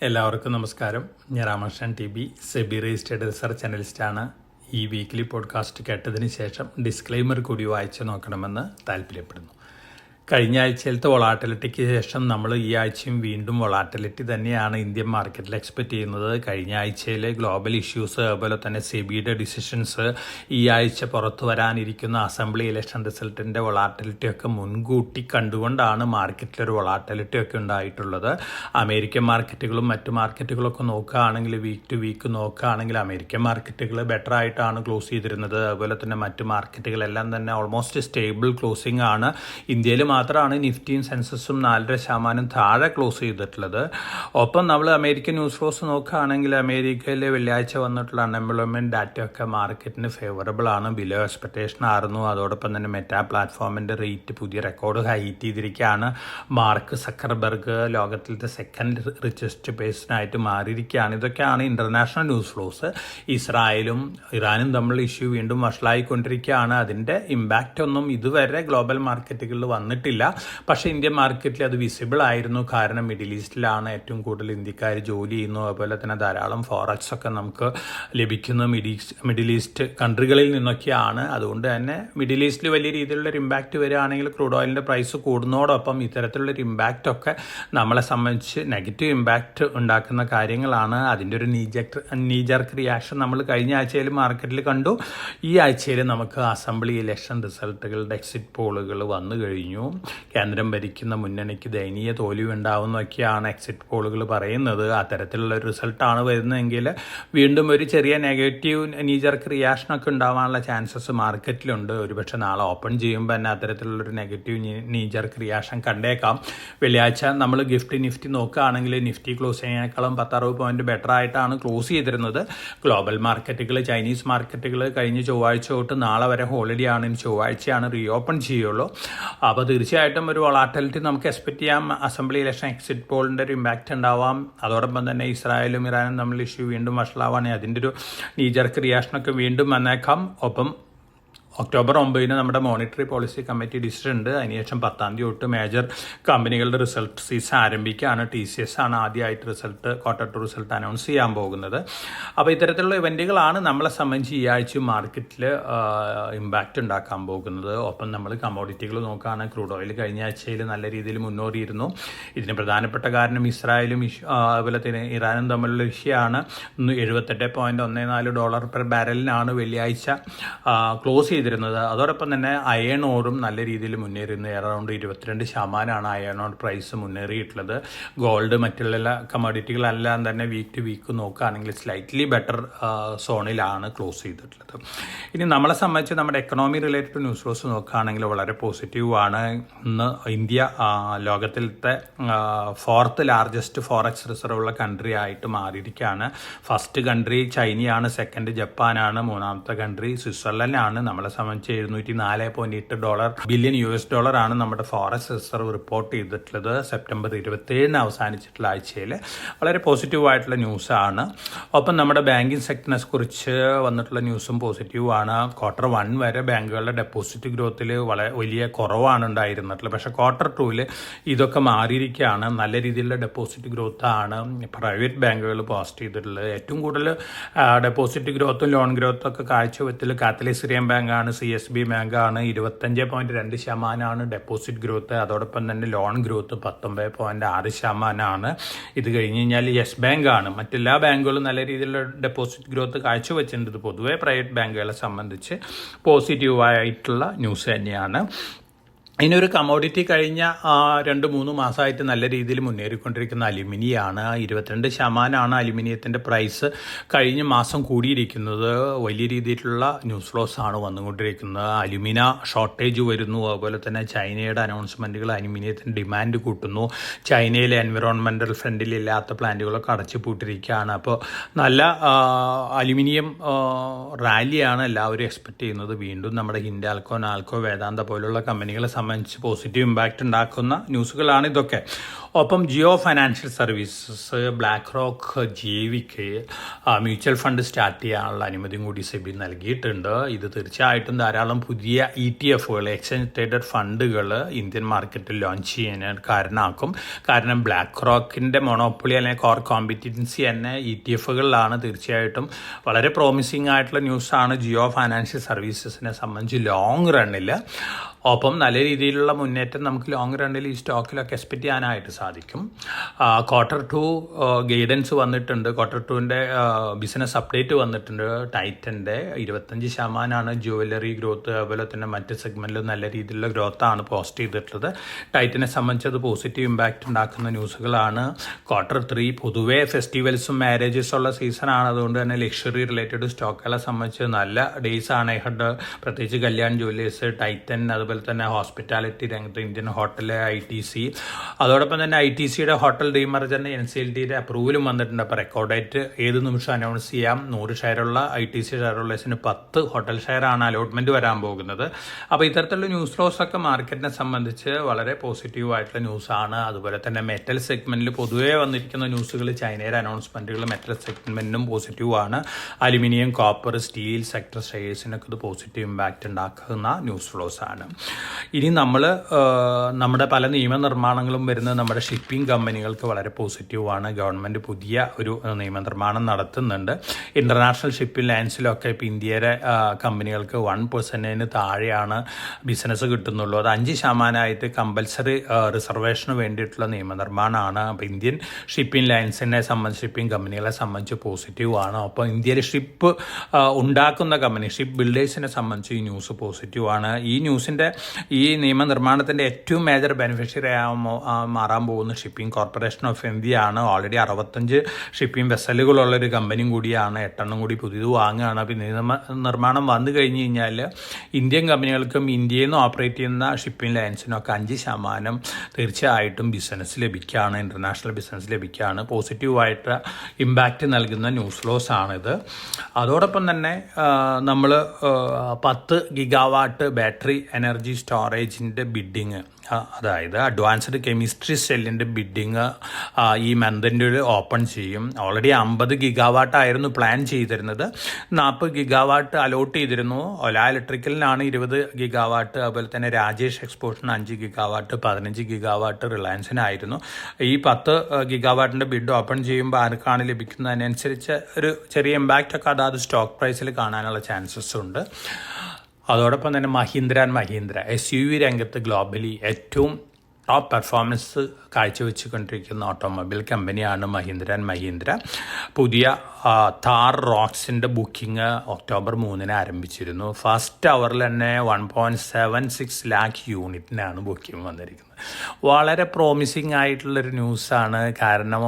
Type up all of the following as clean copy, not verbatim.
എല്ലാവർക്കും നമസ്കാരം. ഞാൻ Ramakrishnan T SEBI registered research അനലിസ്റ്റാണ്. ഈ വീക്ക്ലി പോഡ്കാസ്റ്റ് കേട്ടതിന് ശേഷം ഡിസ്ക്ലെയിമർ കൂടി വായിച്ചു നോക്കണമെന്ന് താല്പര്യപ്പെടുന്നു. കഴിഞ്ഞ ആഴ്ചയിലത്തെ വൊളാറ്റിലിറ്റിക്ക് ശേഷം നമ്മൾ ഈ ആഴ്ചയും വീണ്ടും വൊളാറ്റിലിറ്റി തന്നെയാണ് ഇന്ത്യൻ മാർക്കറ്റിൽ എക്സ്പെക്റ്റ് ചെയ്യുന്നത്. കഴിഞ്ഞ ആഴ്ചയിലെ ഗ്ലോബൽ ഇഷ്യൂസ്, അതുപോലെ തന്നെ സെബിയുടെ ഡിസിഷൻസ്, ഈ ആഴ്ച പുറത്തു വരാനിരിക്കുന്ന അസംബ്ലി ഇലക്ഷൻ റിസൾട്ടിൻ്റെ വൊളാറ്റിലിറ്റി ഒക്കെ മുൻകൂട്ടി കണ്ടുകൊണ്ടാണ് മാർക്കറ്റിലൊരു വൊളാറ്റിലിറ്റി ഒക്കെ ഉണ്ടായിട്ടുള്ളത്. അമേരിക്കൻ മാർക്കറ്റുകളും മറ്റു മാർക്കറ്റുകളൊക്കെ നോക്കുകയാണെങ്കിൽ, വീക്ക് ടു വീക്ക് നോക്കുകയാണെങ്കിൽ അമേരിക്കൻ മാർക്കറ്റുകൾ ബെറ്റർ ആയിട്ടാണ് ക്ലോസ് ചെയ്തിരുന്നത്. അതുപോലെ തന്നെ മറ്റു മാർക്കറ്റുകളെല്ലാം തന്നെ ഓൾമോസ്റ്റ് സ്റ്റേബിൾ ക്ലോസിംഗ് ആണ്. ഇന്ത്യയിൽ മാത്രമാണ് നിഫ്റ്റിയും സെൻസസും 4.5% താഴെ ക്ലോസ് ചെയ്തിട്ടുള്ളത്. ഒപ്പം നമ്മൾ അമേരിക്കൻ ന്യൂസ് ഫ്ലോസ് നോക്കുകയാണെങ്കിൽ അമേരിക്കയിലെ വെള്ളിയാഴ്ച വന്നിട്ടുള്ള അൺഎംപ്ലോയ്മെൻറ്റ് ഡാറ്റയൊക്കെ മാർക്കറ്റിന് ഫേവറബിൾ ആണ്, ബിലോ എക്സ്പെക്ടേഷൻ ആയിരുന്നു. അതോടൊപ്പം തന്നെ മെറ്റാ പ്ലാറ്റ്ഫോമിൻ്റെ റേറ്റ് പുതിയ റെക്കോർഡ് ഹൈറ്റ് ചെയ്തിരിക്കുകയാണ്. മാർക്ക് സക്കർബർഗ് ലോകത്തിലത്തെ സെക്കൻഡ് റിച്ചസ്റ്റ് പേഴ്സണായിട്ട് മാറിയിരിക്കുകയാണ്. ഇതൊക്കെയാണ് ഇൻ്റർനാഷണൽ ന്യൂസ് ഫ്ലോസ്. ഇസ്രായേലും ഇറാനും തമ്മിലുള്ള ഇഷ്യൂ വീണ്ടും വഷളായിക്കൊണ്ടിരിക്കുകയാണ്. അതിൻ്റെ ഇമ്പാക്റ്റ് ഒന്നും ഇതുവരെ ഗ്ലോബൽ മാർക്കറ്റുകളിൽ വന്നിട്ടില്ല. പക്ഷേ ഇന്ത്യൻ മാർക്കറ്റിൽ അത് വിസിബിൾ ആയിരുന്നു. കാരണം മിഡിൽ ഈസ്റ്റിലാണ് ഏറ്റവും കൂടുതൽ ഇന്ത്യക്കാർ ജോലി ചെയ്യുന്നു. അതുപോലെ തന്നെ ധാരാളം ഫോറക്സ് ഒക്കെ നമുക്ക് ലഭിക്കുന്ന മിഡിൽ ഈസ്റ്റ് കൺട്രികളിൽ നിന്നൊക്കെയാണ്. അതുകൊണ്ട് തന്നെ മിഡിൽ ഈസ്റ്റിൽ വലിയ രീതിയിലുള്ളൊരു ഇമ്പാക്റ്റ് വരികയാണെങ്കിൽ ക്രൂഡ് ഓയിലിൻ്റെ പ്രൈസ് കൂടുന്നതോടൊപ്പം ഇത്തരത്തിലുള്ളൊരു ഇമ്പാക്റ്റ് ഒക്കെ നമ്മളെ സംബന്ധിച്ച് നെഗറ്റീവ് ഇമ്പാക്റ്റ് ഉണ്ടാക്കുന്ന കാര്യങ്ങളാണ്. അതിൻ്റെ ഒരു നീജർക്ക് റിയാക്ഷൻ നമ്മൾ കഴിഞ്ഞ ആഴ്ചയിൽ മാർക്കറ്റിൽ കണ്ടു. ഈ ആഴ്ചയിൽ നമുക്ക് അസംബ്ലി ഇലക്ഷൻ റിസൾട്ടുകളുടെ എക്സിറ്റ് പോളുകൾ വന്നു കഴിഞ്ഞു. കേന്ദ്രം ഭരിക്കുന്ന മുന്നണിക്ക് ദയനീയ തോൽവി ഉണ്ടാവുന്നൊക്കെയാണ് എക്സിറ്റ് പോളുകൾ പറയുന്നത്. അത്തരത്തിലുള്ള ഒരു റിസൾട്ടാണ് വരുന്നതെങ്കിൽ വീണ്ടും ഒരു ചെറിയ നെഗറ്റീവ് നീജർക്ക് റിയാക്ഷനൊക്കെ ഉണ്ടാവാനുള്ള ചാൻസസ് മാർക്കറ്റിലുണ്ട്. ഒരുപക്ഷെ നാളെ ഓപ്പൺ ചെയ്യുമ്പോൾ തന്നെ അത്തരത്തിലുള്ളൊരു നെഗറ്റീവ് നീജർക്ക് റിയാക്ഷൻ കണ്ടേക്കാം. വെള്ളിയാഴ്ച നമ്മൾ നിഫ്റ്റി നോക്കുകയാണെങ്കിൽ നിഫ്റ്റി ക്ലോസ് ചെയ്യുന്നതിനേക്കാളും 10-60 പോയിന്റ് ബെറ്റർ ആയിട്ടാണ് ക്ലോസ് ചെയ്തിരുന്നത്. ഗ്ലോബൽ മാർക്കറ്റുകൾ, ചൈനീസ് മാർക്കറ്റുകൾ കഴിഞ്ഞ ചൊവ്വാഴ്ച തൊട്ട് നാളെ വരെ ഹോളിഡേ ആണ്. ചൊവ്വാഴ്ചയാണ് റീ ഓപ്പൺ ചെയ്യുള്ളൂ. അപ്പോൾ തീർച്ചയായിട്ടും ഒരു വൊളാറ്റിലിറ്റി നമുക്ക് എക്സ്പെക്ട് ചെയ്യാം. അസംബ്ലി ഇലക്ഷൻ എക്സിറ്റ് പോളിൻ്റെ ഒരു ഇമ്പാക്റ്റ് ഉണ്ടാവാം. അതോടൊപ്പം തന്നെ ഇസ്രായേലും ഇറാനും തമ്മിൽ ഇഷ്യൂ വീണ്ടും വഷളാവാണെങ്കിൽ അതിൻ്റെ ഒരു നീജർക്ക് റിയാക്ഷനൊക്കെ വീണ്ടും വന്നേക്കാം. ഒപ്പം ഒക്ടോബർ 9 നമ്മുടെ മോണിറ്ററി പോളിസി കമ്മിറ്റി ഡിസിഷൻ ഉണ്ട്. അതിനുശേഷം 10 തൊട്ട് മേജർ കമ്പനികളുടെ റിസൾട്ട് സീസൺ ആരംഭിക്കുകയാണ്. TCS ആണ് ആദ്യമായിട്ട് ക്വാർട്ടർ 2 റിസൾട്ട് അനൗൺസ് ചെയ്യാൻ പോകുന്നത്. അപ്പോൾ ഇത്തരത്തിലുള്ള ഇവൻറ്റുകളാണ് നമ്മളെ സംബന്ധിച്ച് ഈ ആഴ്ച മാർക്കറ്റിൽ ഇമ്പാക്റ്റ് ഉണ്ടാക്കാൻ പോകുന്നത്. ഒപ്പം നമ്മൾ കമ്മോഡിറ്റികൾ നോക്കുകയാണെങ്കിൽ ക്രൂഡ് ഓയിൽ കഴിഞ്ഞ ആഴ്ചയിൽ നല്ല രീതിയിൽ മുന്നേറിയിരുന്നു. ഇതിന് പ്രധാനപ്പെട്ട കാരണം ഇസ്രായേലും അതുപോലെ തന്നെ ഇറാനും തമ്മിലുള്ള വിഷയമാണ്. $78.14 പെർ ബാരലിനാണ് വെള്ളിയാഴ്ച ക്ലോസ് ചെയ്തിരുന്നത്. അതോടൊപ്പം തന്നെ അയൺ ഓറും നല്ല രീതിയിൽ മുന്നേറുന്നു. അറൗണ്ട് 22% അയൺ ഓർ പ്രൈസ് മുന്നേറിയിട്ടുള്ളത്. ഗോൾഡ് മറ്റുള്ള കമ്മോഡിറ്റികളെല്ലാം തന്നെ വീക്ക് ടു വീക്ക് നോക്കുകയാണെങ്കിൽ സ്ലൈറ്റ്ലി ബെറ്റർ സോണിലാണ് ക്ലോസ് ചെയ്തിട്ടുള്ളത്. ഇനി നമ്മളെ സംബന്ധിച്ച് നമ്മുടെ എക്കണോമി റിലേറ്റഡ് ന്യൂസ് ഫ്ലോസ് നോക്കുകയാണെങ്കിൽ വളരെ പോസിറ്റീവാണ്. ഇന്ന് ഇന്ത്യ ലോകത്തിലത്തെ 4th ലാർജസ്റ്റ് ഫോറക്സ് റിസർവ് ഉള്ള കൺട്രി ആയിട്ട് മാറിയിരിക്കുകയാണ്. ഫസ്റ്റ് കൺട്രി ചൈനയാണ്, സെക്കൻഡ് ജപ്പാനാണ്, മൂന്നാമത്തെ കൺട്രി സ്വിറ്റ്സർലൻഡാണ്. നമ്മളെ സംബന്ധിച്ച് $704.8 ബില്യൺ ആണ് നമ്മുടെ ഫോറക്സ് റിസർവ് റിപ്പോർട്ട് ചെയ്തിട്ടുള്ളത്. സെപ്റ്റംബർ 27 അവസാനിച്ചിട്ടുള്ള ആഴ്ചയിൽ വളരെ പോസിറ്റീവായിട്ടുള്ള ന്യൂസാണ്. ഒപ്പം നമ്മുടെ ബാങ്കിങ് സെക്ടറിനെ കുറിച്ച് വന്നിട്ടുള്ള ന്യൂസും പോസിറ്റീവാണ്. ക്വാർട്ടർ 1 വരെ ബാങ്കുകളുടെ ഡെപ്പോസിറ്റ് ഗ്രോത്തിൽ വളരെ വലിയ കുറവാണ് ഉണ്ടായിരുന്നിട്ടുള്ളത്. പക്ഷേ ക്വാർട്ടർ 2 ഇതൊക്കെ മാറിയിരിക്കുകയാണ്. നല്ല രീതിയിലുള്ള ഡെപ്പോസിറ്റ് ഗ്രോത്ത് ആണ് പ്രൈവറ്റ് ബാങ്കുകൾ പോസ്റ്റ് ചെയ്തിട്ടുള്ളത്. ഏറ്റവും കൂടുതൽ ഡെപ്പോസിറ്റ് ഗ്രോത്തും ലോൺ ഗ്രോത്തും ഒക്കെ കാഴ്ചവെച്ചതിൽ കാത്തലിക് സിറിയൻ ബാങ്കാണ്, CSB ബാങ്കാണ്. 25.2% ഡെപ്പോസിറ്റ് ഗ്രോത്ത്. അതോടൊപ്പം തന്നെ ലോൺ ഗ്രോത്ത് 19.6%. ഇത് കഴിഞ്ഞ് കഴിഞ്ഞാൽ യെസ് ബാങ്കാണ്. മറ്റെല്ലാ ബാങ്കുകളും നല്ല രീതിയിലുള്ള ഡെപ്പോസിറ്റ് ഗ്രോത്ത് കാഴ്ചവെച്ചിട്ടുണ്ട്. പൊതുവെ പ്രൈവറ്റ് ബാങ്കുകളെ സംബന്ധിച്ച് പോസിറ്റീവായിട്ടുള്ള ന്യൂസ് തന്നെയാണ്. ഇതിനൊരു കമ്മോഡിറ്റി കഴിഞ്ഞ 2-3 മാസമായിട്ട് നല്ല രീതിയിൽ മുന്നേറിക്കൊണ്ടിരിക്കുന്ന അലുമിനിയാണ്. 22% അലുമിനിയത്തിൻ്റെ പ്രൈസ് കഴിഞ്ഞ മാസം കൂടിയിരിക്കുന്നത്. വലിയ രീതിയിലുള്ള ന്യൂസ് ഫ്ലോസ് ആണ് വന്നുകൊണ്ടിരിക്കുന്നത്. അലുമിന ഷോർട്ടേജ് വരുന്നു. അതുപോലെ തന്നെ ചൈനയുടെ അനൗൺസ്മെൻറ്റുകൾ അലുമിനിയത്തിൻ്റെ ഡിമാൻഡ് കൂട്ടുന്നു. ചൈനയിലെ എൻവിറോൺമെൻറ്റൽ ഫ്രണ്ട്ലി ഇല്ലാത്ത പ്ലാന്റുകളൊക്കെ അടച്ചുപൂട്ടിരിക്കുകയാണ്. അപ്പോൾ നല്ല അലുമിനിയം റാലിയാണ് എല്ലാവരും എക്സ്പെക്റ്റ് ചെയ്യുന്നത്. വീണ്ടും നമ്മുടെ ഹിൻഡാൽക്കോ, നാൽക്കോ, വേദാന്ത പോലുള്ള കമ്പനികളെ സംബന്ധിച്ച് പോസിറ്റീവ് ഇമ്പാക്റ്റ് ഉണ്ടാക്കുന്ന ന്യൂസുകളാണ് ഇതൊക്കെ. ഒപ്പം Jio financial services, BlackRock, ജീവിക്ക് മ്യൂച്വൽ ഫണ്ട് സ്റ്റാർട്ട് ചെയ്യാനുള്ള അനുമതിയും കൂടി സെബി നൽകിയിട്ടുണ്ട്. ഇത് തീർച്ചയായിട്ടും ധാരാളം പുതിയ ETF-കൾ, എക്സ്ചേഞ്ച് ട്രേഡഡ് ഫണ്ടുകൾ ഇന്ത്യൻ മാർക്കറ്റിൽ ലോഞ്ച് ചെയ്യാൻ കാരണമാക്കും. കാരണം ബ്ലാക്ക് റോക്കിൻ്റെ മൊണോപ്പൊളി അല്ലെങ്കിൽ കോർ കോമ്പറ്റൻസി തന്നെ ETF-കളിലാണ്. തീർച്ചയായിട്ടും വളരെ പ്രോമിസിംഗ് ആയിട്ടുള്ള ന്യൂസാണ് ജിയോ ഫൈനാൻഷ്യൽ സർവീസസിനെ സംബന്ധിച്ച് ലോങ് റണ്ണിൽ. ഒപ്പം നല്ല രീതിയിലുള്ള മുന്നേറ്റം നമുക്ക് ലോങ് റണ്ണിൽ ഈ സ്റ്റോക്കിലൊക്കെ എക്സ്പെക്റ്റ് ചെയ്യാനായിട്ട് സാധിക്കും. Q2 ഗൈഡൻസ് വന്നിട്ടുണ്ട്. Q2ൻ്റെ ബിസിനസ് അപ്ഡേറ്റ് വന്നിട്ടുണ്ട്. ടൈറ്റൻ്റെ 25% ജുവലറി ഗ്രോത്ത്, അതുപോലെ തന്നെ മറ്റ് സെഗ്മെൻറ്റിൽ നല്ല രീതിയിലുള്ള ഗ്രോത്താണ് പോസ്റ്റ് ചെയ്തിട്ടുള്ളത്. ടൈറ്റനെ സംബന്ധിച്ച് അത് പോസിറ്റീവ് ഇമ്പാക്റ്റ് ഉണ്ടാക്കുന്ന ന്യൂസുകളാണ്. Q3 പൊതുവേ ഫെസ്റ്റിവൽസും മാരേജസും ഉള്ള സീസണാണ്. അതുകൊണ്ട് തന്നെ ലക്ഷറി റിലേറ്റഡ് സ്റ്റോക്കുകളെ സംബന്ധിച്ച് നല്ല ഡേയ്സ് ആണ് ഹെഡ്. പ്രത്യേകിച്ച് കല്യാൺ ജുവലേഴ്സ്, ടൈറ്റൻ, അതുപോലെ തന്നെ ഹോസ്പിറ്റാലിറ്റി രംഗത്ത് ഇന്ത്യൻ ഹോട്ടൽ, ITC, അതോടൊപ്പം തന്നെ ITCയുടെ ഹോട്ടൽ ഡീമർജറിന് NCLTയുടെ അപ്രൂവലും വന്നിട്ടുണ്ട്. അപ്പോൾ റെക്കോർഡ് ഡേറ്റ് ഏത് നിമിഷം അനൗൺസ് ചെയ്യാം. 100 ഷെയറുള്ള ITC ഷെയർ ഹോൾഡേഴ്സിന് 10 ഹോട്ടൽ ഷെയറാണ് അലോട്ട്മെൻറ്റ് വരാൻ പോകുന്നത്. അപ്പോൾ ഇത്തരത്തിലുള്ള ന്യൂസ് ഫ്ലോസ് ഒക്കെ മാർക്കറ്റിനെ സംബന്ധിച്ച് വളരെ പോസിറ്റീവായിട്ടുള്ള ന്യൂസാണ്. അതുപോലെ തന്നെ മെറ്റൽ സെഗ്മെൻറ്റിൽ പൊതുവേ വന്നിരിക്കുന്ന ന്യൂസുകൾ, ചൈനയുടെ അനൗൺസ്മെൻറ്റുകൾ മെറ്റൽ സെഗ്മെൻറ്റിനും പോസിറ്റീവാണ്. അലുമിനിയം, കോപ്പർ, സ്റ്റീൽ സെക്ടർ ഷെയർസിനൊക്കെ ഇത് പോസിറ്റീവ് ഇമ്പാക്റ്റ് ഉണ്ടാക്കുന്ന ന്യൂസ് ഫ്ലോസ് ആണ്. ഇനി നമ്മുടെ പല നിയമനിർമ്മാണങ്ങളും വരുന്നത് നമ്മുടെ ഷിപ്പിംഗ് കമ്പനികൾക്ക് വളരെ പോസിറ്റീവാണ്. ഗവൺമെൻറ് പുതിയ ഒരു നിയമനിർമ്മാണം നടത്തുന്നുണ്ട്. ഇൻ്റർനാഷണൽ ഷിപ്പിംഗ് ലൈൻസിലൊക്കെ ഇപ്പോൾ ഇന്ത്യയുടെ കമ്പനികൾക്ക് 1% താഴെയാണ് ബിസിനസ് കിട്ടുന്നുള്ളൂ. അത് 5% കമ്പൽസറി റിസർവേഷന് വേണ്ടിയിട്ടുള്ള നിയമനിർമ്മാണമാണ്. അപ്പോൾ ഇന്ത്യൻ ഷിപ്പിംഗ് ലൈൻസിനെ സംബന്ധിച്ച്, ഷിപ്പിംഗ് കമ്പനികളെ സംബന്ധിച്ച് പോസിറ്റീവാണ്. അപ്പോൾ ഇന്ത്യയിൽ ഷിപ്പ് ഉണ്ടാക്കുന്ന കമ്പനി, ഷിപ്പ് ബിൽഡേഴ്സിനെ സംബന്ധിച്ച് ഈ ന്യൂസ് പോസിറ്റീവാണ്. ഈ നിയമനിർമ്മാണത്തിൻ്റെ ഏറ്റവും മേജർ ബെനിഫിഷ്യറി മാറാൻ പോകുന്ന ഷിപ്പിംഗ് കോർപ്പറേഷൻ ഓഫ് ഇന്ത്യ ആണ്. ഓൾറെഡി 65 ഷിപ്പിംഗ് വെസലുകളുള്ളൊരു കമ്പനിയും കൂടിയാണ്. 8 കൂടി പുതിയത് വാങ്ങുകയാണ്. അപ്പോൾ നിർമ്മാണം വന്നു കഴിഞ്ഞ് കഴിഞ്ഞാൽ ഇന്ത്യൻ കമ്പനികൾക്കും ഇന്ത്യയിൽ നിന്ന് ഓപ്പറേറ്റ് ചെയ്യുന്ന ഷിപ്പിംഗ് ലൈൻസിനൊക്കെ 5% തീർച്ചയായിട്ടും ബിസിനസ് ലഭിക്കുകയാണ്, ഇൻ്റർനാഷണൽ ബിസിനസ് ലഭിക്കുകയാണ്. പോസിറ്റീവായിട്ട് ഇമ്പാക്റ്റ് നൽകുന്ന ന്യൂസ് ഫ്ലോസ് ആണിത്. അതോടൊപ്പം തന്നെ നമ്മൾ 10 ഗിഗാവാട്ട് ബാറ്ററി എനർജി സ്റ്റോറേജിൻ്റെ ബിഡിങ്, അതായത് അഡ്വാൻസ്ഡ് കെമിസ്ട്രി സെല്ലിൻ്റെ ബിഡിങ് ഈ മന്തിൻ്റെ ഓപ്പൺ ചെയ്യും. ഓൾറെഡി 50 ഗിഗാവാട്ടായിരുന്നു പ്ലാൻ ചെയ്തിരുന്നത്. 40 ഗിഗാവാട്ട് അലോട്ട് ചെയ്തിരുന്നു. ഒല ഇലക്ട്രിക്കലിനാണ് 20 ഗിഗാവാട്ട്, അതുപോലെ തന്നെ രാജേഷ് എക്സ്പോർട്ടിന് 5 ഗിഗാവാട്ട്, 15 ഗിഗാവാട്ട് റിലയൻസിനായിരുന്നു. ഈ 10 ഗിഗാവാട്ടിൻ്റെ ബിഡ് ഓപ്പൺ ചെയ്യുമ്പോൾ ആർക്കാണ് ലഭിക്കുന്നതിനനുസരിച്ച് ഒരു ചെറിയ ഇമ്പാക്റ്റ് ഒക്കെ അതാത് സ്റ്റോക്ക് പ്രൈസിൽ കാണാനുള്ള ചാൻസസ് ഉണ്ട്. അതോടൊപ്പം തന്നെ മഹീന്ദ്ര ആൻഡ് മഹീന്ദ്ര SUV രംഗത്ത് ഗ്ലോബലി ഏറ്റവും ടോപ്പ് പെർഫോമൻസ് കാഴ്ചവെച്ചുകൊണ്ടിരിക്കുന്ന ഓട്ടോമൊബൈൽ കമ്പനിയാണ് മഹീന്ദ്ര ആൻഡ് മഹീന്ദ്ര. പുതിയ താർ റോക്സിൻ്റെ ബുക്കിംഗ് ഒക്ടോബർ 3 ആരംഭിച്ചിരുന്നു. ഫസ്റ്റ് അവറിൽ തന്നെ 1.76 ലാക്ക് യൂണിറ്റിനാണ് ബുക്കിംഗ് വന്നിരിക്കുന്നത്. വളരെ പ്രോമിസിങ് ആയിട്ടുള്ളൊരു ന്യൂസാണ്. കാരണം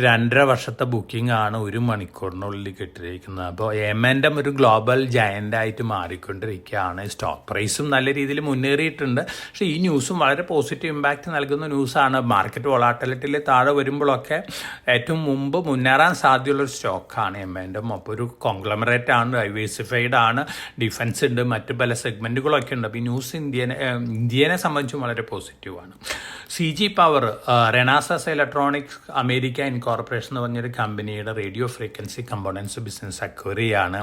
2.5 വർഷത്തെ ബുക്കിംഗ് ആണ് 1 മണിക്കൂറിനുള്ളിൽ കിട്ടിയിരിക്കുന്നത്. അപ്പോൾ എമൻഡം ഒരു ഗ്ലോബൽ ജയൻ്റായിട്ട് മാറിക്കൊണ്ടിരിക്കുകയാണ്. സ്റ്റോക്ക് പ്രൈസും നല്ല രീതിയിൽ മുന്നേറിയിട്ടുണ്ട്. പക്ഷേ ഈ ന്യൂസും വളരെ പോസിറ്റീവ് ഇമ്പാക്റ്റ് നൽകുന്ന ന്യൂസാണ്. മാർക്കറ്റ് വോളാറ്റിലിറ്റിയിൽ താഴെ വരുമ്പോഴൊക്കെ ഏറ്റവും മുമ്പ് മുന്നേറാൻ സാധ്യതയുള്ളൊരു സ്റ്റോക്കാണ് എമൻഡം. അപ്പോൾ ഒരു കോൺഗ്ലമറേറ്റ് ആണ്, ഡൈവേഴ്സിഫൈഡ് ആണ്, ഡിഫൻസ് ഉണ്ട്, മറ്റ് പല സെഗ്മെൻറ്റുകളൊക്കെ ഉണ്ട്. അപ്പോൾ ഈ ന്യൂസ് ഇന്ത്യനെ സംബന്ധിച്ചും വളരെ പോസിറ്റീവാണ്. CG power, Renesas Electronics America Incorporation എന്ന് പറഞ്ഞൊരു കമ്പനിയുടെ radio frequency components business acquire ചെയ്യാണ്.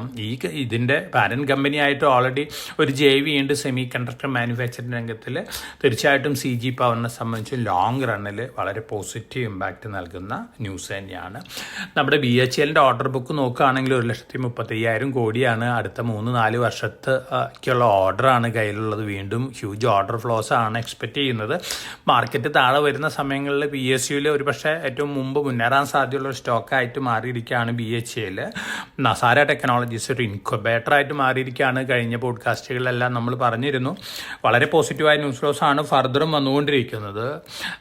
ഇതിൻ്റെ പാരൻറ്റ് കമ്പനിയായിട്ട് ഓൾറെഡി ഒരു JV ഉണ്ട് സെമി കണ്ടക്ടർ മാനുഫാക്ചറിംഗ് രംഗത്തിൽ. തീർച്ചയായിട്ടും CG പവറിനെ സംബന്ധിച്ച് ലോങ് റണ്ണിൽ വളരെ പോസിറ്റീവ് ഇമ്പാക്റ്റ് നൽകുന്ന ന്യൂസ് തന്നെയാണ്. നമ്മുടെ BHELൻ്റെ ഓർഡർ ബുക്ക് നോക്കുകയാണെങ്കിൽ 1,35,000 കോടിയാണ്. അടുത്ത 3-4 വർഷത്തേക്കുള്ള ഓർഡറാണ് കയ്യിലുള്ളത്. വീണ്ടും ഹ്യൂജ് ഓർഡർ ഫ്ലോസ് ആണ് എക്സ്പെക്റ്റ് ചെയ്യുന്നത്. മാർക്കറ്റ് താഴെ വരുന്ന സമയങ്ങളിൽ PSUവിൽ ഒരു പക്ഷേ ഏറ്റവും മുമ്പ് മുന്നേറാൻ സാധ്യതയുള്ള ഒരു സ്റ്റോക്കായിട്ട് മാറിയിരിക്കുകയാണ് BHEL. നസാര ടെക്നോളജീസ് ഒരു ഇൻക്യുബേറ്ററായിട്ട് മാറിയിരിക്കുകയാണ്. കഴിഞ്ഞ പോഡ്കാസ്റ്റുകളിലെല്ലാം നമ്മൾ പറഞ്ഞിരുന്നു. വളരെ പോസിറ്റീവായ ന്യൂസ് ഫ്ലോസ് ആണ് ഫർദറും വന്നുകൊണ്ടിരിക്കുന്നത്.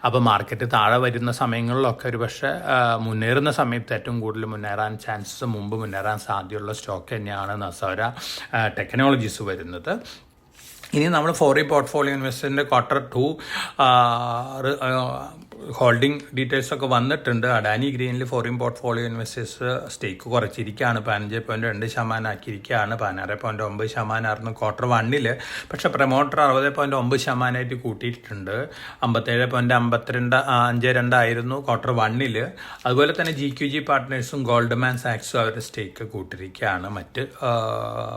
അപ്പോൾ മാർക്കറ്റ് താഴെ വരുന്ന സമയങ്ങളിലൊക്കെ ഒരു പക്ഷേ മുന്നേറുന്ന സമയത്ത് ഏറ്റവും കൂടുതൽ മുന്നേറാൻ ചാൻസസ്, മുമ്പ് മുന്നേറാൻ സാധ്യതയുള്ള സ്റ്റോക്ക് തന്നെയാണ് നസാര ടെക്നോളജീസ് വരുന്നത്. ഇനി നമ്മൾ ഫോറിൻ പോർട്ട്ഫോളിയോ ഇൻവെസ്റ്ററിൻ്റെ Q2 ഹോൾഡിംഗ് ഡീറ്റെയിൽസൊക്കെ വന്നിട്ടുണ്ട്. അഡാനി ഗ്രീനിൽ ഫോറിൻ പോർട്ട്ഫോളിയോ ഇൻവെസ്റ്റേഴ്സ് സ്റ്റേക്ക് കുറച്ചിരിക്കുകയാണ്, 15.2% ആക്കിയിരിക്കുകയാണ്. 16.9% ക്വാർട്ടർ 1 പക്ഷേ പ്രൊമോട്ടർ 60.9% കൂട്ടിയിട്ടുണ്ട്. 57.52 ആയിരുന്നു ക്വാർട്ടർ 1. അതുപോലെ തന്നെ GQG പാർട്ട്നേഴ്സും ഗോൾഡ്മാൻ സാക്സും അവരുടെ സ്റ്റേക്ക് കൂട്ടിയിരിക്കുകയാണ്. മറ്റ്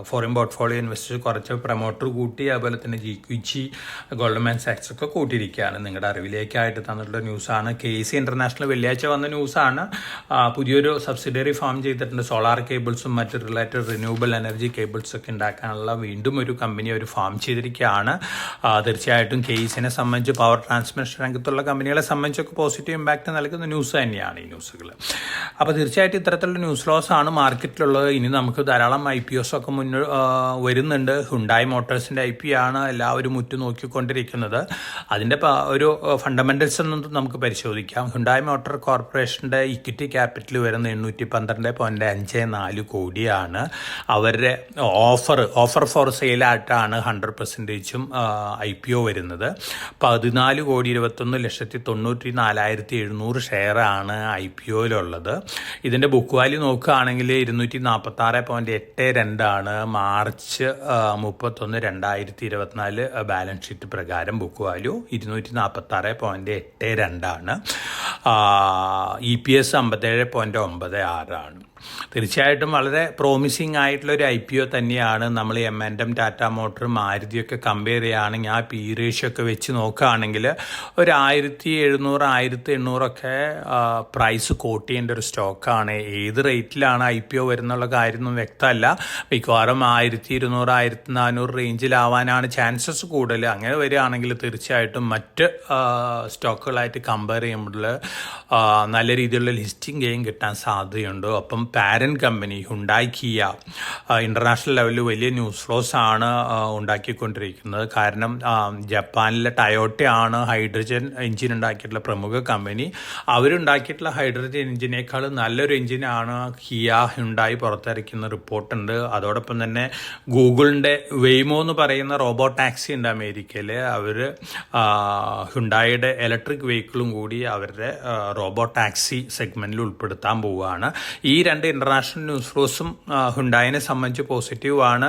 ഫോറിൻ പോർട്ട്ഫോളിയോ ഇൻവെസ്റ്റേഴ്സ് കുറച്ച് പ്രൊമോട്ടർ കൂട്ടി, അതുപോലെ തന്നെ GQG ഗോൾഡ്മാൻ സാക്സ് ഒക്കെ കൂട്ടിയിരിക്കുകയാണ്. നിങ്ങളുടെ അറിവിലേക്കായിട്ട് തന്നിട്ടുള്ള ന്യൂസാണ്. KEC ഇന്റർനാഷണൽ വെള്ളിയാഴ്ച വന്ന ന്യൂസാണ്. പുതിയൊരു സബ്സിഡിയറി ഫോം ചെയ്തിട്ടുണ്ട്. സോളാർ കേബിൾസും മറ്റ് റിലേറ്റഡ് റിന്യൂവബിൾ എനർജി കേബിൾസൊക്കെ ഉണ്ടാക്കാനുള്ള വീണ്ടും ഒരു കമ്പനി ഒരു ഫോം ചെയ്തിരിക്കുകയാണ്. തീർച്ചയായിട്ടും KECനെ സംബന്ധിച്ച് പവർ ട്രാൻസ്മിഷൻ രംഗത്തുള്ള കമ്പനികളെ സംബന്ധിച്ചൊക്കെ പോസിറ്റീവ് ഇമ്പാക്റ്റ് നൽകുന്ന ന്യൂസ് തന്നെയാണ് ഈ ന്യൂസുകൾ. അപ്പോൾ തീർച്ചയായിട്ടും ഇത്തരത്തിലുള്ള ന്യൂസ് ലോസ് ആണ് മാർക്കറ്റിലുള്ളത്. ഇനി നമുക്ക് ധാരാളം IPOs ഒക്കെ വരുന്നുണ്ട്. ഹുണ്ടായി മോട്ടോഴ്സിൻ്റെ IPO ആണ് എല്ലാവരും നോക്കിക്കൊണ്ടിരിക്കുന്നത്. അതിൻ്റെ ഒരു ഫണ്ടമെൻ്റൽസ് ഒന്നും നമുക്ക് പരിശോധിക്കാം. ഹുണ്ടായി മോട്ടോർ കോർപ്പറേഷൻ്റെ ഇക്വിറ്റി ക്യാപിറ്റൽ വരുന്ന 812.54 കോടിയാണ്. അവരുടെ ഓഫർ ഫോർ സെയിലായിട്ടാണ് 100%ഉം IPO വരുന്നത്. 14,21,94,700 ഷെയറാണ് IPOയിലുള്ളത്. ഇതിൻ്റെ ബുക്ക് വാല്യൂ നോക്കുകയാണെങ്കിൽ 246.82 ആണ്. മാർച്ച് 31, 2024 ബാലൻസ് ഷീറ്റ് പ്രകാരം ബുക്ക് വാല്യൂ 246.82 ആണ്. EPS 57.96 ആണ്. തീർച്ചയായിട്ടും വളരെ പ്രോമിസിങ് ആയിട്ടുള്ളൊരു IPO തന്നെയാണ്. നമ്മൾ M&M, ടാറ്റ മോട്ടോർ, മാരുതിയൊക്കെ കമ്പയർ ചെയ്യുകയാണെങ്കിൽ ആ P റേഷ്യോ ഒക്കെ വെച്ച് നോക്കുകയാണെങ്കിൽ ഒരു 1,700-1,800 ഒക്കെ പ്രൈസ് കോട്ട് ചെയ്യേണ്ട ഒരു സ്റ്റോക്കാണ്. ഏത് റേറ്റിലാണ് IPO വരുന്നുള്ള കാര്യമൊന്നും വ്യക്തമല്ല. മിക്കവാറും 1,200-1,400 റേഞ്ചിലാവാനാണ് ചാൻസസ് കൂടുതൽ. അങ്ങനെ വരികയാണെങ്കിൽ തീർച്ചയായിട്ടും മറ്റ് സ്റ്റോക്കുകളായിട്ട് കമ്പയർ ചെയ്യുമ്പോൾ നല്ല രീതിയിലുള്ള ലിസ്റ്റിംഗ് ഗെയിൻ കിട്ടാൻ സാധ്യതയുണ്ട്. ഒപ്പം parent company Hyundai Kia international ലെവലിൽ വലിയ ന്യൂസ് ഫ്ലോസ് ആണ് ഉണ്ടാക്കിക്കൊണ്ടിരിക്കുന്നത്. കാരണം ജപ്പാനിലെ ടയോട്ടയാണ് ഹൈഡ്രജൻ എഞ്ചിൻ ഉണ്ടാക്കിയിട്ടുള്ള പ്രമുഖ കമ്പനി. അവരുണ്ടാക്കിയിട്ടുള്ള ഹൈഡ്രജൻ എഞ്ചിനേക്കാൾ നല്ലൊരു എഞ്ചിനാണ് കിയ ഹുണ്ടായി പുറത്തിറക്കുന്ന റിപ്പോർട്ടുണ്ട്. അതോടൊപ്പം തന്നെ ഗൂഗിളിൻ്റെ വെയ്മോ എന്ന് പറയുന്ന റോബോ ടാക്സി ഉണ്ട് അമേരിക്കയിൽ. അവർ ഹുണ്ടായിയുടെ ഇലക്ട്രിക് വെഹിക്കിളും കൂടി അവരുടെ റോബോ ടാക്സി സെഗ്മെൻറ്റിൽ ഉൾപ്പെടുത്താൻ പോവുകയാണ്. ഈ രണ്ട് ഇൻ്റർനാഷണൽ ന്യൂസ് ഫ്ലോസും ഹുണ്ടായിനെ സംബന്ധിച്ച് പോസിറ്റീവാണ്.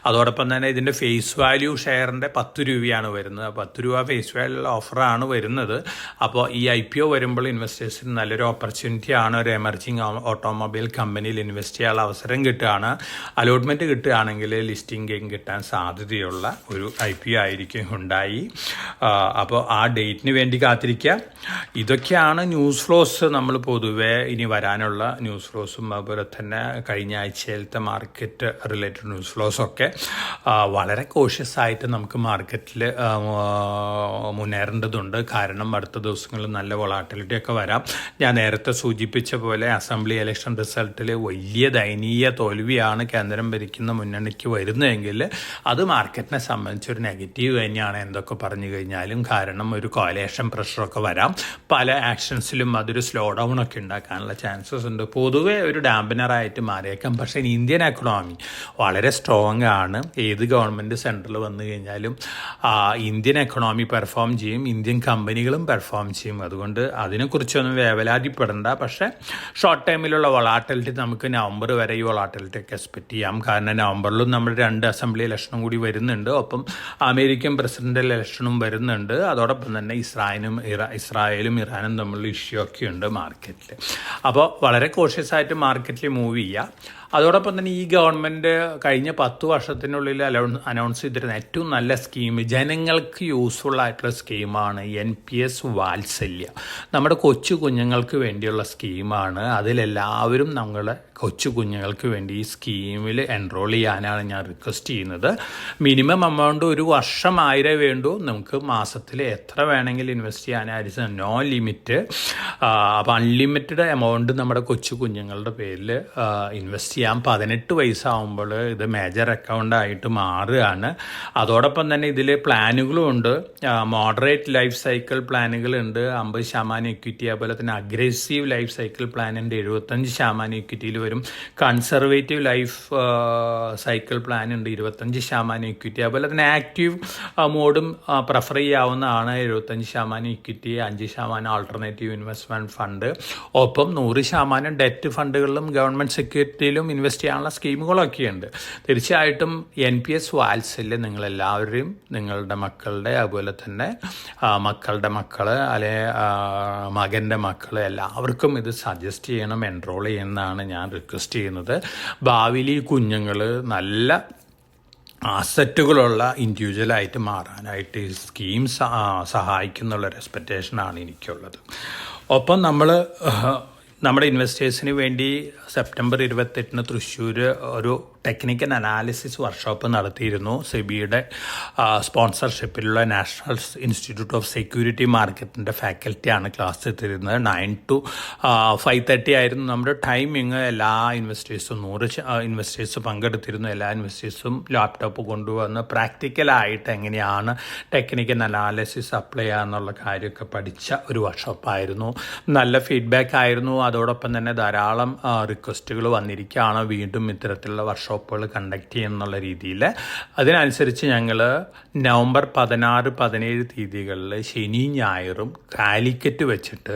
അതോടൊപ്പം തന്നെ ഇതിൻ്റെ ഫേസ് വാല്യൂ ഷെയറിൻ്റെ 10 രൂപയാണ് വരുന്നത്. 10 രൂപ ഫേസ് വാല്യൂ ഓഫറാണ് വരുന്നത്. അപ്പോൾ ഈ IPO വരുമ്പോൾ ഇൻവെസ്റ്റേഴ്സിന് നല്ലൊരു ഓപ്പർച്യൂണിറ്റിയാണ്. ഒരു എമർജിങ് ഓട്ടോമൊബൈൽ കമ്പനിയിൽ ഇൻവെസ്റ്റ് ചെയ്യാനുള്ള അവസരം കിട്ടുകയാണ്. അലോട്ട്മെൻറ്റ് കിട്ടുകയാണെങ്കിൽ ലിസ്റ്റിംഗ് ഗെയിൻ കിട്ടാൻ സാധ്യതയുള്ള ഒരു IPO ആയിരിക്കും ഹുണ്ടായി. അപ്പോൾ ആ ഡേറ്റിന് വേണ്ടി കാത്തിരിക്കുക. ഇതൊക്കെയാണ് ന്യൂസ് ഫ്ലോസ്. നമ്മൾ പൊതുവെ ഇനി വരാനുള്ള ന്യൂസ് ഫ്ലോസും അതുപോലെ തന്നെ കഴിഞ്ഞ ആഴ്ചയിലത്തെ മാർക്കറ്റ് റിലേറ്റഡ് ന്യൂസ് ഫ്ലോസൊക്കെ വളരെ കോഷ്യസ് ആയിട്ട് നമുക്ക് മാർക്കറ്റിൽ മുന്നേറേണ്ടതുണ്ട്. കാരണം അടുത്ത ദിവസങ്ങളിൽ നല്ല വൊളാറ്റിലിറ്റി ഒക്കെ വരാം. ഞാൻ നേരത്തെ സൂചിപ്പിച്ച പോലെ അസംബ്ലി ഇലക്ഷൻ റിസൾട്ടിൽ വലിയ ദയനീയ തോൽവിയാണ് കേന്ദ്രം ഭരിക്കുന്ന മുന്നണിക്ക് വരുന്നതെങ്കിൽ അത് മാർക്കറ്റിനെ സംബന്ധിച്ചൊരു നെഗറ്റീവ് തന്നെയാണ് എന്തൊക്കെ പറഞ്ഞു കഴിഞ്ഞാലും. കാരണം ഒരു കോലേഷൻ പ്രഷറൊക്കെ വരാം. പല ആക്ഷൻസിലും അതൊരു സ്ലോ ഡൗൺ ഒക്കെ ഉണ്ടാക്കാനുള്ള ചാൻസസ് ഉണ്ട്. പൊതുവെ ഒരു ഡാമ്പനറായിട്ട് മാറിയേക്കാം. പക്ഷേ ഇന്ത്യൻ എക്കണോമി വളരെ സ്ട്രോങ് ആണ്. ഏത് ഗവൺമെൻറ് സെൻട്രൽ വന്നു കഴിഞ്ഞാലും ഇന്ത്യൻ എക്കണോമി പെർഫോം ചെയ്യും, ഇന്ത്യൻ കമ്പനികളും പെർഫോം ചെയ്യും. അതുകൊണ്ട് അതിനെക്കുറിച്ചൊന്നും വേവലാതിപ്പെടേണ്ട. പക്ഷേ ഷോർട്ട് ടൈമിലുള്ള വൊളാറ്റിലിറ്റി നമുക്ക് നവംബർ വരെ ഈ വൊളാറ്റിലിറ്റി ഒക്കെ എക്സ്പെക്ട് ചെയ്യാം. കാരണം നവംബറിലും നമ്മൾ 2 അസംബ്ലി ഇലക്ഷനും കൂടി വരുന്നുണ്ട്. ഒപ്പം അമേരിക്കൻ പ്രസിഡൻ്റൽ ഇലക്ഷനും വരുന്നുണ്ട്. അതോടൊപ്പം തന്നെ ഇസ്രായേലും ഇറാനും തമ്മിലുള്ള ഇഷ്യൂ ഒക്കെ ഉണ്ട് മാർക്കറ്റിൽ. അപ്പോൾ വളരെ കോഷ്യസ് ആയിട്ട് മാർക്കറ്റിൽ മൂവ് ചെയ്യുക. അതോടൊപ്പം തന്നെ ഈ ഗവൺമെൻറ് കഴിഞ്ഞ 10 വർഷത്തിനുള്ളിൽ അനൗൺസ് ചെയ്തിരുന്ന ഏറ്റവും നല്ല സ്കീം, ജനങ്ങൾക്ക് യൂസ്ഫുൾ ആയിട്ടുള്ള സ്കീമാണ് NPS വാത്സല്യ. നമ്മുടെ കൊച്ചു കുഞ്ഞുങ്ങൾക്ക് വേണ്ടിയുള്ള സ്കീമാണ്. അതിലെല്ലാവരും നമ്മളെ കൊച്ചു കുഞ്ഞുങ്ങൾക്ക് വേണ്ടി ഈ സ്കീമിൽ എൻറോൾ ചെയ്യാനാണ് ഞാൻ റിക്വസ്റ്റ് ചെയ്യുന്നത്. മിനിമം എമൗണ്ട് ഒരു വർഷം 1000 വേണ്ടൂ. നമുക്ക് മാസത്തിൽ എത്ര വേണമെങ്കിലും ഇൻവെസ്റ്റ് ചെയ്യാനായിരിക്കും, നോ ലിമിറ്റ്. അപ്പോൾ അൺലിമിറ്റഡ് എമൗണ്ട് നമ്മുടെ കൊച്ചു കുഞ്ഞുങ്ങളുടെ പേരിൽ ഇൻവെസ്റ്റ് ചെയ്യാം. 18 വയസ്സാകുമ്പോൾ ഇത് മേജർ അക്കൗണ്ടായിട്ട് മാറുകയാണ്. അതോടൊപ്പം തന്നെ ഇതിൽ പ്ലാനുകളും ഉണ്ട്. മോഡറേറ്റ് ലൈഫ് സൈക്കിൾ പ്ലാനുകളുണ്ട്, 50% ഇക്വിറ്റി. അതുപോലെ തന്നെ അഗ്രസീവ് ലൈഫ് സൈക്കിൾ പ്ലാനുണ്ട്, 75% ഇക്വിറ്റിയിൽ വരും. കൺസർവേറ്റീവ് ലൈഫ് സൈക്കിൾ പ്ലാൻ ഉണ്ട്, 25% ഇക്വിറ്റി. അതുപോലെ തന്നെ ആക്റ്റീവ് മോഡും പ്രിഫർ ചെയ്യാവുന്നതാണ്, 75% ഇക്വിറ്റി, 5% ആൾട്ടർനേറ്റീവ് ഇൻവെസ്റ്റ്മെൻറ്റ് ഫണ്ട്. ഒപ്പം 100% ഡെറ്റ് ഫണ്ടുകളിലും ഗവൺമെൻറ് സെക്യൂരിറ്റിയിലും ഇൻവെസ്റ്റ് ചെയ്യാനുള്ള സ്കീമുകളൊക്കെയുണ്ട്. തീർച്ചയായിട്ടും NPS വാൽസിൽ നിങ്ങളെല്ലാവരെയും നിങ്ങളുടെ മക്കളുടെ അതുപോലെ തന്നെ മക്കളുടെ മക്കൾ അല്ലെ മകൻ്റെ മക്കൾ എല്ലാവർക്കും ഇത് സജസ്റ്റ് ചെയ്യണം, എൻറോൾ ചെയ്യുന്നതാണ് ഞാൻ റിക്വസ്റ്റ് ചെയ്യുന്നത്. ഭാവിയിൽ ഈ കുഞ്ഞുങ്ങൾ നല്ല അസറ്റുകളുള്ള ഇൻഡിവിജ്വലായിട്ട് മാറാനായിട്ട് ഈ സ്കീം സഹായിക്കുന്നുള്ളൊരു എക്സ്പെക്റ്റേഷനാണ് എനിക്കുള്ളത്. ഒപ്പം നമ്മുടെ ഇൻവെസ്റ്റേഴ്സിന് വേണ്ടി സെപ്റ്റംബർ 28 തൃശ്ശൂർ ഒരു ടെക്നിക്കൽ അനാലിസിസ് വർക്ക്ഷോപ്പ് നടത്തിയിരുന്നു. സെബിയുടെ സ്പോൺസർഷിപ്പിലുള്ള നാഷണൽ ഇൻസ്റ്റിറ്റ്യൂട്ട് ഓഫ് സെക്യൂരിറ്റി മാർക്കറ്റിൻ്റെ ഫാക്കൽറ്റിയാണ് ക്ലാസ് എടുത്തിരുന്നത്. 9 to 5:30 ആയിരുന്നു നമ്മുടെ ടൈമിങ്. എല്ലാ ഇൻവെസ്റ്റേഴ്സും 100 ഇൻവെസ്റ്റേഴ്സ് പങ്കെടുത്തിരുന്നു. എല്ലാ ഇൻവെസ്റ്റേഴ്സും ലാപ്ടോപ്പ് കൊണ്ടുവന്ന് പ്രാക്ടിക്കലായിട്ട് എങ്ങനെയാണ് ടെക്നിക്കൽ അനാലിസിസ് അപ്ലൈ ചെയ്യാന്നുള്ള കാര്യമൊക്കെ പഠിച്ച ഒരു വർക്ക്ഷോപ്പായിരുന്നു. നല്ല ഫീഡ്ബാക്ക് ആയിരുന്നു. അതോടൊപ്പം തന്നെ ധാരാളം റിക്വസ്റ്റുകൾ വന്നിരിക്കുകയാണ് വീണ്ടും ഇത്തരത്തിലുള്ള വർക്ക്ഷോപ്പുകൾ കണ്ടക്ട് ചെയ്യുന്നുള്ള രീതിയിൽ. അതിനനുസരിച്ച് ഞങ്ങൾ നവംബർ 16, 17 തീയതികളിൽ ശനി ഞായറും കാലിക്കറ്റ് വെച്ചിട്ട്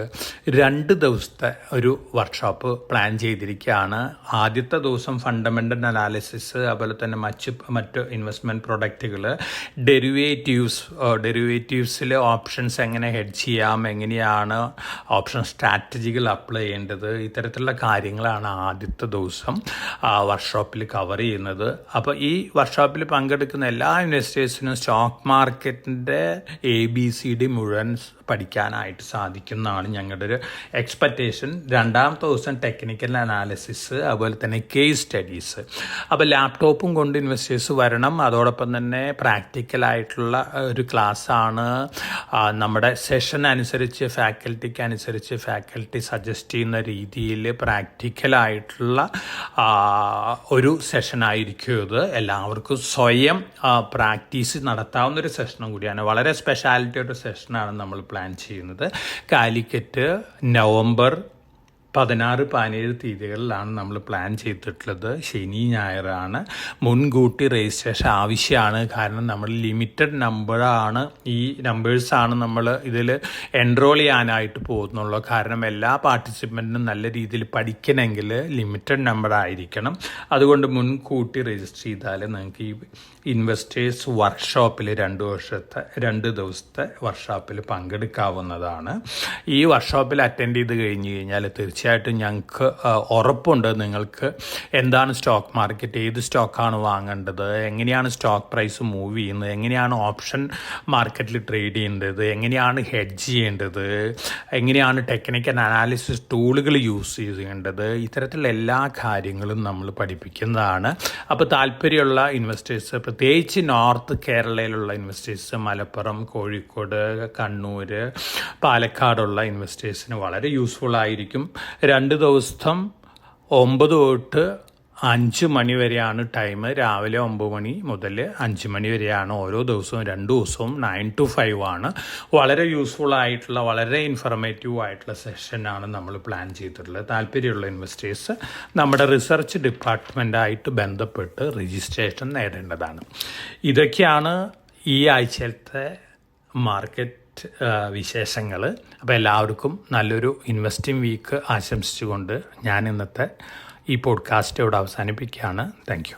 2 ദിവസത്തെ ഒരു വർക്ക്ഷോപ്പ് പ്ലാൻ ചെയ്തിരിക്കുകയാണ്. ആദ്യത്തെ ദിവസം ഫണ്ടമെൻ്റൽ അനാലിസിസ്, അതുപോലെ തന്നെ മറ്റ് ഇൻവെസ്റ്റ്മെൻറ്റ് പ്രൊഡക്റ്റുകൾ, ഡെറിവേറ്റീവ്സിൽ ഓപ്ഷൻസ് എങ്ങനെ ഹെഡ്ജ് ചെയ്യാം, എങ്ങനെയാണ് ഓപ്ഷൻ സ്ട്രാറ്റജികൾ അപ്ലൈ ചെയ്യേണ്ടത്, ഇത്തരത്തിലുള്ള കാര്യങ്ങളാണ് ആദ്യത്തെ ദിവസം വർക്ക്ഷോപ്പിൽ കവർ ചെയ്യുന്നത്. അപ്പോൾ ഈ വർക്ക്ഷോപ്പിൽ പങ്കെടുക്കുന്ന എല്ലാ ഇൻവെസ്റ്റേഴ്സിനും സ്റ്റോക്ക് മാർക്കറ്റിൻ്റെ ABCD മുഴുവൻ പഠിക്കാനായിട്ട് സാധിക്കുന്നതാണ് ഞങ്ങളുടെ ഒരു എക്സ്പെക്റ്റേഷൻ. 2ാമത്തെ ദിവസം ടെക്നിക്കൽ അനാലിസിസ്, അതുപോലെ തന്നെ കേസ് സ്റ്റഡീസ്. അപ്പോൾ ലാപ്ടോപ്പും കൊണ്ട് ഇൻവെസ്റ്റേഴ്സ് വരണം. അതോടൊപ്പം തന്നെ പ്രാക്ടിക്കലായിട്ടുള്ള ഒരു ക്ലാസ്സാണ്. നമ്മുടെ സെഷൻ അനുസരിച്ച് ഫാക്കൽറ്റി സജസ്റ്റ് ചെയ്യുന്ന രീതിയിൽ പ്രാക്ടിക്കലായിട്ടുള്ള ഒരു സെഷനായിരിക്കും ഇത്. എല്ലാവർക്കും സ്വയം പ്രാക്ടീസ് നടത്താവുന്നൊരു സെഷനും കൂടിയാണ്. വളരെ സ്പെഷ്യാലിറ്റി ഒരു സെഷനാണ് നമ്മൾ പ്ലാൻ ചെയ്യുന്നത്. കാലിക്കറ്റ് നവംബർ 16, 17 തീയതികളിലാണ് നമ്മൾ പ്ലാൻ ചെയ്തിട്ടുള്ളത്. ശനി ഞായറാണ്. മുൻകൂട്ടി രജിസ്ട്രേഷൻ ആവശ്യമാണ്. കാരണം നമ്മൾ ലിമിറ്റഡ് നമ്പറാണ്, ഈ നമ്പേഴ്സാണ് നമ്മൾ ഇതിൽ എൻറോൾ ചെയ്യാനായിട്ട് പോകുന്നുള്ളൂ. കാരണം എല്ലാ പാർട്ടിസിപ്പൻറ്റിനും നല്ല രീതിയിൽ പഠിക്കണമെങ്കിൽ ലിമിറ്റഡ് നമ്പർ ആയിരിക്കണം. അതുകൊണ്ട് മുൻകൂട്ടി രജിസ്റ്റർ ചെയ്താൽ നിങ്ങൾക്ക് ഈ ഇൻവെസ്റ്റേഴ്സ് വർക്ക്ഷോപ്പിൽ 2 ദിവസത്തെ വർക്ക്ഷോപ്പിൽ പങ്കെടുക്കാവുന്നതാണ്. ഈ വർക്ക്ഷോപ്പിൽ അറ്റൻഡ് ചെയ്ത് കഴിഞ്ഞ് കഴിഞ്ഞാൽ തീർച്ചയായിട്ടും ഞങ്ങൾക്ക് ഉറപ്പുണ്ട് നിങ്ങൾക്ക് എന്താണ് സ്റ്റോക്ക് മാർക്കറ്റ്, ഏത് സ്റ്റോക്കാണ് വാങ്ങേണ്ടത്, എങ്ങനെയാണ് സ്റ്റോക്ക് പ്രൈസ് മൂവ് ചെയ്യുന്നത്, എങ്ങനെയാണ് ഓപ്ഷൻ മാർക്കറ്റിൽ ട്രേഡ് ചെയ്യേണ്ടത്, എങ്ങനെയാണ് ഹെഡ്ജ് ചെയ്യേണ്ടത്, എങ്ങനെയാണ് ടെക്നിക്കൽ അനാലിസിസ് ടൂളുകൾ യൂസ് ചെയ്യേണ്ടത്, ഇത്തരത്തിലുള്ള എല്ലാ കാര്യങ്ങളും നമ്മൾ പഠിപ്പിക്കുന്നതാണ്. അപ്പോൾ താല്പര്യമുള്ള ഇൻവെസ്റ്റേഴ്സ്, പ്രത്യേകിച്ച് നോർത്ത് കേരളയിലുള്ള ഇൻവെസ്റ്റേഴ്സ്, മലപ്പുറം, കോഴിക്കോട്, കണ്ണൂർ, പാലക്കാടുള്ള ഇൻവെസ്റ്റേഴ്സിന് വളരെ യൂസ്ഫുൾ ആയിരിക്കും. 2 ദിവസം 9 തൊട്ട് 5 മണി വരെയാണ് ടൈം. രാവിലെ 9 മണി മുതൽ 5 മണി വരെയാണ് ഓരോ ദിവസവും. 2 ദിവസവും 9 to 5 ആണ്. വളരെ യൂസ്ഫുൾ ആയിട്ടുള്ള, വളരെ ഇൻഫർമേറ്റീവ് ആയിട്ടുള്ള സെഷനാണ് നമ്മൾ പ്ലാൻ ചെയ്തിട്ടുള്ളത്. താല്പര്യമുള്ള ഇൻവെസ്റ്റേഴ്സ് നമ്മുടെ റിസർച്ച് ഡിപ്പാർട്ട്മെൻറ്റായിട്ട് ബന്ധപ്പെട്ട് രജിസ്ട്രേഷൻ നേടേണ്ടതാണ്. ഇതൊക്കെയാണ് ഈ ആഴ്ചയിലത്തെ മാർക്കറ്റ് വിശേഷങ്ങൾ. അപ്പോൾ എല്ലാവർക്കും നല്ലൊരു ഇൻവെസ്റ്റിംഗ് വീക്ക് ആശംസിച്ചുകൊണ്ട് ഞാൻ ഇന്നത്തെ ഈ പോഡ്കാസ്റ്റ് ഇവിടെ അവസാനിപ്പിക്കുകയാണ്. Thank you.